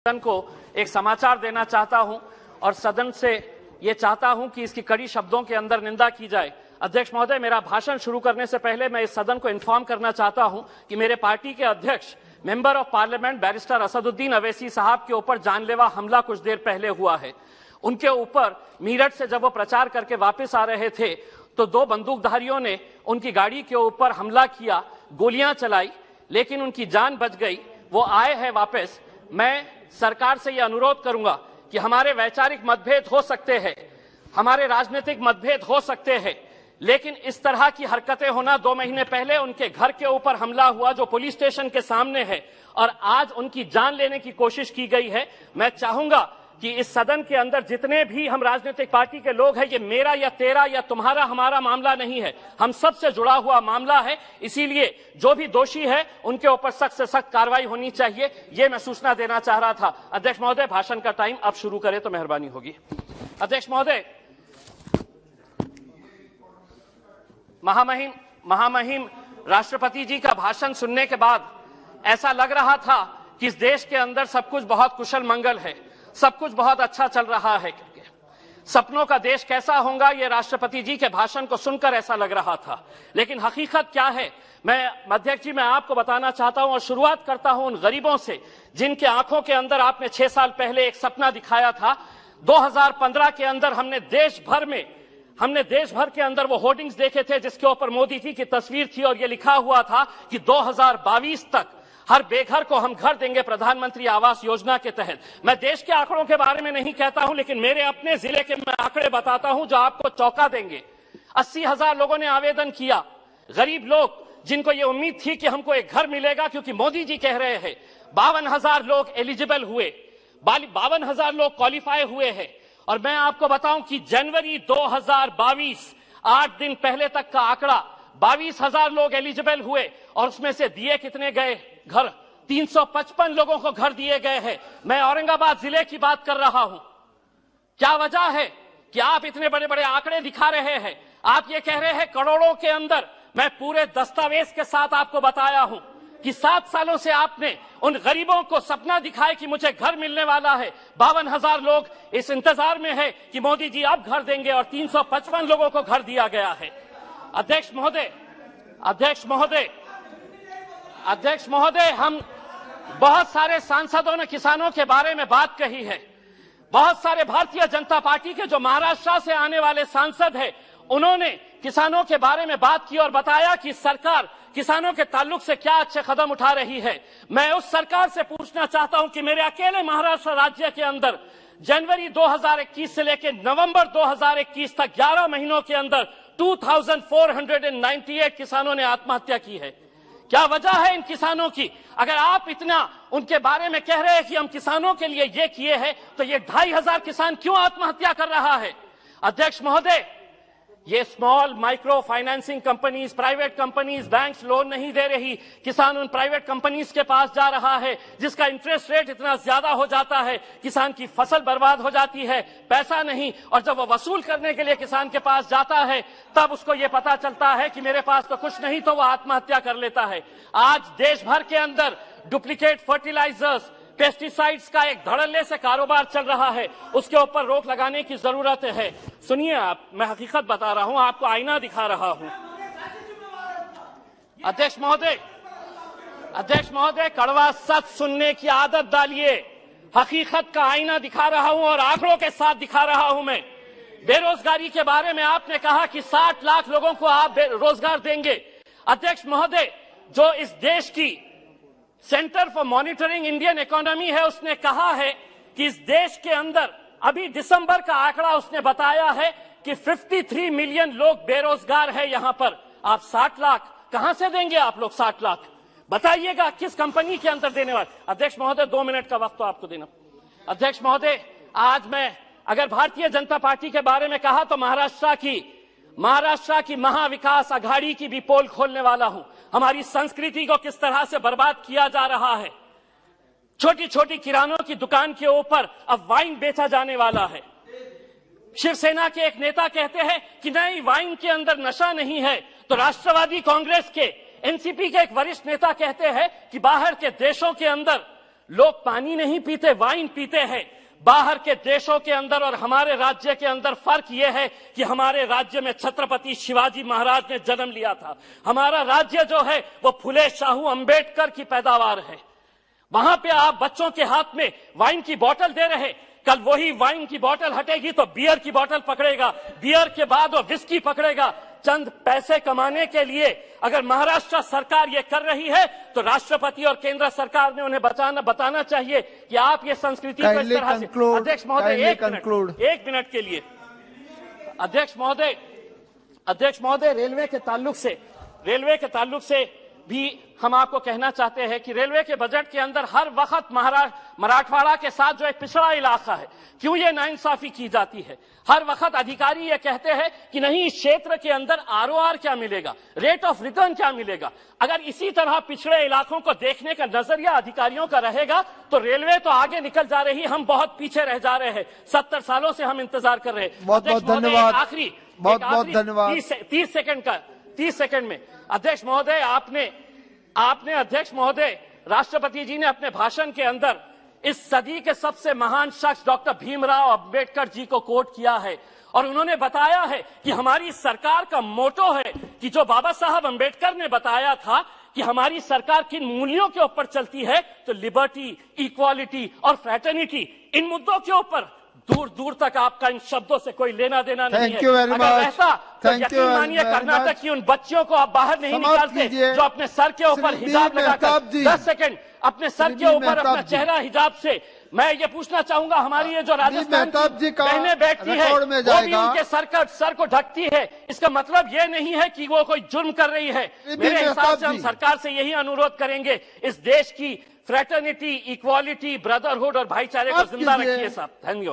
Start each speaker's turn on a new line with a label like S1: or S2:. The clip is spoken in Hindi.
S1: सदन को एक समाचार देना चाहता हूं और सदन से ये चाहता हूं कि इसकी कड़ी शब्दों के अंदर निंदा की जाए। अध्यक्ष महोदय, मेरा भाषण शुरू करने से पहले मैं इस सदन को इन्फॉर्म करना चाहता हूं कि मेरे पार्टी के अध्यक्ष member of parliament barrister Asaduddin Owaisi साहब के ऊपर जानलेवा हमला कुछ देर पहले हुआ है। उनके ऊपर मीरठ से जब वो प्रचार करके वापस आ रहे थे तो दो बंदूकधारियों ने उनकी गाड़ी के ऊपर हमला किया, गोलियां चलाई, लेकिन उनकी जान बच गई। वो आए हैं वापस। मैं सरकार से यह अनुरोध करूंगा कि हमारे वैचारिक मतभेद हो सकते हैं, हमारे राजनीतिक मतभेद हो सकते हैं, लेकिन इस तरह की हरकतें होना 2 महीने पहले उनके घर के ऊपर हमला हुआ जो पुलिस स्टेशन के सामने है और आज उनकी जान लेने की कोशिश की गई है। मैं चाहूंगा कि इस सदन के अंदर जितने भी हम राजनीतिक पार्टी के लोग हैं, ये मेरा या तेरा या तुम्हारा हमारा मामला नहीं है, हम सबसे जुड़ा हुआ मामला है। इसीलिए जो भी दोषी है उनके ऊपर सख्त से सख्त कार्रवाई होनी चाहिए, ये मैं सूचना देना चाह रहा था। अध्यक्ष महोदय, भाषण का टाइम अब शुरू करें तो मेहरबानी होगी। अध्यक्ष महोदय, महामहिम राष्ट्रपति जी का भाषण सुनने के बाद ऐसा लग रहा था कि इस देश के अंदर सब कुछ बहुत कुशल मंगल है, सब कुछ बहुत अच्छा चल रहा है। सपनों का देश कैसा होगा, ये राष्ट्रपति जी के भाषण को सुनकर ऐसा लग रहा था, लेकिन हकीकत क्या है मैं अध्यक्ष जी मैं आपको बताना चाहता हूं और शुरुआत करता हूं उन गरीबों से जिनके आंखों के अंदर आपने 6 साल पहले एक सपना दिखाया था। 2015 के अंदर हमने देश भर के अंदर वो होर्डिंग्स देखे थे जिसके ऊपर मोदी जी की तस्वीर थी और ये लिखा हुआ था कि 2022 तक हर बेघर को हम घर देंगे प्रधानमंत्री आवास योजना के तहत। मैं देश के आंकड़ों के बारे में नहीं कहता हूं, लेकिन मेरे अपने जिले के मैं आंकड़े बताता हूं जो आपको चौंका देंगे। 80,000 लोगों ने आवेदन किया, गरीब लोग जिनको ये उम्मीद थी कि हमको एक घर मिलेगा क्योंकि मोदी जी कह रहे हैं। 52,000 लोग एलिजिबल हुए, 52,000 लोग क्वालिफाई हुए हैं। और मैं आपको बताऊं कि जनवरी 2022 8 दिन पहले तक का आंकड़ा 22,000 लोग एलिजिबल हुए और उसमें से दिए कितने गए घर? 355 लोगों को घर दिए गए हैं। मैं औरंगाबाद जिले की बात कर रहा हूं। क्या वजह है कि आप इतने बड़े बड़े आंकड़े दिखा रहे हैं? आप ये कह रहे हैं करोड़ों के अंदर। मैं पूरे दस्तावेज के साथ आपको बताया हूं कि 7 सालों से आपने उन गरीबों को सपना दिखाया कि मुझे घर मिलने वाला है। 52,000 लोग इस इंतजार में है कि मोदी जी अब घर देंगे और 355 लोगों को घर दिया गया है। अध्यक्ष महोदय, हम बहुत सारे सांसदों ने किसानों के बारे में बात कही है। बहुत सारे भारतीय जनता पार्टी के जो महाराष्ट्र से आने वाले सांसद हैं, उन्होंने किसानों के बारे में बात की और बताया कि सरकार किसानों के ताल्लुक से क्या अच्छे कदम उठा रही है। मैं उस सरकार से पूछना चाहता हूं कि मेरे अकेले महाराष्ट्र राज्य के अंदर जनवरी 2021 से लेकर नवंबर 2021 तक 11 महीनों के अंदर 2498 किसानों ने आत्महत्या की है। क्या वजह है इन किसानों की? अगर आप इतना उनके बारे में कह रहे हैं कि हम किसानों के लिए ये किए हैं, तो ये 2,500 किसान क्यों आत्महत्या कर रहा है? अध्यक्ष महोदय, ये small micro financing companies, private companies, banks loan नहीं दे रही, किसान उन प्राइवेट कंपनीज के पास जा रहा है जिसका इंटरेस्ट रेट इतना ज्यादा हो जाता है, किसान की फसल बर्बाद हो जाती है, पैसा नहीं, और जब वो वसूल करने के लिए किसान के पास जाता है तब उसको ये पता चलता है कि मेरे पास तो कुछ नहीं, तो वो आत्महत्या कर लेता है। आज देश भर के अंदर डुप्लीकेट फर्टिलाइजर्स, पेस्टिसाइड्स का एक धड़ल्ले से कारोबार चल रहा है, उसके ऊपर रोक लगाने की जरूरत है। सुनिए आप, मैं हकीकत बता रहा हूं, आपको आईना दिखा रहा हूं। अध्यक्ष महोदय, कड़वा सच सुनने की आदत डालिए। हकीकत का आईना दिखा रहा हूं और आंकड़ों के साथ दिखा रहा हूं। मैं बेरोजगारी के बारे में आपने कहा कि 60 लाख लोगों को आप रोजगार देंगे। अध्यक्ष महोदय, जो इस देश की centre for monitoring Indian economy है, उसने कहा है कि इस देश के अंदर अभी दिसंबर का आंकड़ा उसने बताया है कि 53 मिलियन लोग बेरोजगार है। यहां पर आप 60 लाख कहां से देंगे? आप लोग 60 लाख बताइएगा किस कंपनी के अंदर देने वाले? अध्यक्ष महोदय, 2 मिनट का वक्त तो आपको देना। अध्यक्ष महोदय, आज मैं अगर भारतीय जनता पार्टी के बारे में कहा तो महाराष्ट्र की महाविकास आघाड़ी की भी पोल खोलने वाला हूं। हमारी संस्कृति को किस तरह से बर्बाद किया जा रहा है। छोटी छोटी किरानों की दुकान के ऊपर अब वाइन बेचा जाने वाला है। शिवसेना के एक नेता कहते हैं कि नहीं, वाइन के अंदर नशा नहीं है, तो राष्ट्रवादी कांग्रेस के एनसीपी के एक वरिष्ठ नेता कहते हैं कि बाहर के देशों के अंदर लोग पानी नहीं पीते, वाइन पीते हैं। बाहर के देशों के अंदर और हमारे राज्य के अंदर फर्क यह है कि हमारे राज्य में छत्रपति शिवाजी महाराज ने जन्म लिया था। हमारा राज्य जो है वो फुले शाहू अंबेडकर की पैदावार है। वहां पे आप बच्चों के हाथ में वाइन की बोतल दे रहे, कल वही वाइन की बोतल हटेगी तो बियर की बोतल पकड़ेगा, बियर के बाद वो विस्की पकड़ेगा। चंद पैसे कमाने के लिए अगर महाराष्ट्र सरकार ये कर रही है तो राष्ट्रपति और केंद्र सरकार ने उन्हें बताना चाहिए कि आप ये संस्कृति को इस तरह से। अध्यक्ष महोदय एक मिनट के लिए। अध्यक्ष महोदय रेलवे के ताल्लुक से भी हम आपको कहना चाहते हैं कि रेलवे के बजट के अंदर हर वक्त मराठवाड़ा के साथ जो एक पिछड़ा इलाका है, क्यों ये नाइंसाफी की जाती है? हर वक्त अधिकारी ये कहते हैं कि नहीं, इस क्षेत्र के अंदर आरओआर क्या मिलेगा, रेट ऑफ रिटर्न क्या मिलेगा। अगर इसी तरह पिछड़े इलाकों को देखने का नजरिया अधिकारियों का रहेगा तो रेलवे तो आगे निकल जा रही, हम बहुत पीछे रह जा रहे हैं। 70 सालों से हम इंतजार कर रहे हैं।
S2: बहुत बहुत धन्यवाद।
S1: आखिरी
S2: बहुत धन्यवाद।
S1: 30 सेकंड में अध्यक्ष महोदय राष्ट्रपति जी ने अपने भाषण के अंदर इस सदी के सबसे महान शख्स डॉक्टर भीमराव अंबेडकर जी को कोट किया है और उन्होंने बताया है कि हमारी सरकार का मोटो है कि जो बाबा साहब अंबेडकर ने बताया था कि हमारी सरकार किन मूल्यों के ऊपर चलती है, तो लिबर्टी, इक्वालिटी और फ्रेटर्निटी, इन मुद्दों के ऊपर दूर दूर तक आपका इन शब्दों से कोई लेना देना नहीं है। अगर ऐसा तो यकीन मानिए कर्नाटक की उन बच्चियों को आप बाहर नहीं निकालते जो अपने सर के ऊपर हिजाब लगाकर 10 सेकंड अपने सर के ऊपर अपना चेहरा हिजाब से। मैं ये पूछना चाहूंगा, हमारी ये जो राजस्थान की बहनें बैठती है वो भी उनके सर को ढकती है, इसका मतलब ये नहीं है कि वो कोई जुर्म कर रही है। मेरे हिसाब से हम सरकार से यही अनुरोध करेंगे, इस देश की फ्रेटर्निटी, इक्वालिटी, ब्रदरहुड और भाईचारे को जिंदा रखिए साहब। धन्यवाद।